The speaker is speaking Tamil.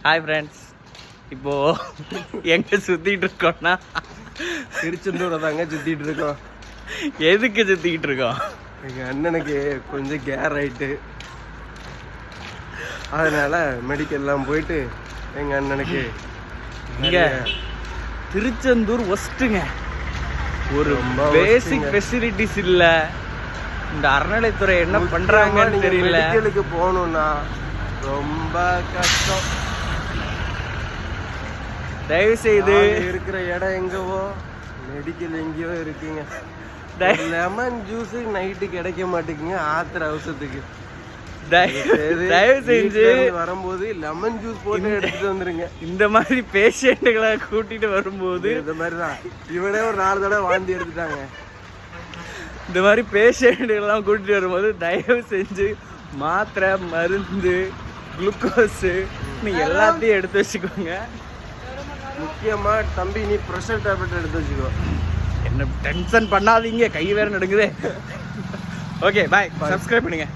ஹாய் ஃப்ரெண்ட்ஸ், இப்போ எங்க சுத்திட்டு இருக்கோம்னா திருச்செந்தூரை தாங்க சுத்திட்டு இருக்கோம். எதுக்கு சுத்திக்கிட்டு இருக்கோம்? எங்க அண்ணனுக்கு கொஞ்சம் கேர் ஆயிட்டு, அதனால மெடிக்கல்லாம் போயிட்டு எங்க அண்ணனுக்கு இங்க திருச்செந்தூர் ஒஸ்ட்டுங்க. ஒரு பேசிக் ஃபெசிலிட்டிஸ் இல்ல. இந்த அறநிலைத்துறை என்ன பண்றாங்கன்னு தெரியல. மெடிக்கலுக்கு போகணும்னா ரொம்ப கஷ்டம். தயவு செய்து இருக்கிற இடம் எங்கவோ மெடிக்கல் எங்கேயோ இருக்குங்க. லெமன் ஜூஸ் நைட்டு கிடைக்க மாட்டேங்குங்க ஆத்திர அவசரத்துக்கு. தயவு செஞ்சு வரும்போது லெமன் ஜூஸ் போட்டு எடுத்துட்டு வந்துருங்க. இந்த மாதிரி பேஷண்ட்டுகளை கூட்டிட்டு வரும்போது இந்த மாதிரி தான் இவனே ஒரு 4 தடவை வாந்தி எடுத்துட்டாங்க. இந்த மாதிரி பேஷண்ட்டுகள்லாம் கூட்டிட்டு வரும்போது தயவு செஞ்சு மாத்திரை, மருந்து, குளுக்கோஸு எல்லாத்தையும் எடுத்து வச்சுக்கோங்க. முக்கியமா தம்பி நீ ப்ரெஷர் டேப்லெட் எடுத்து வச்சுக்கோ. என்ன டென்ஷன் பண்ணாதீங்க, கை வேற நடுங்குதே. ஓகே பாய், சப்ஸ்கிரைப் பண்ணுங்க.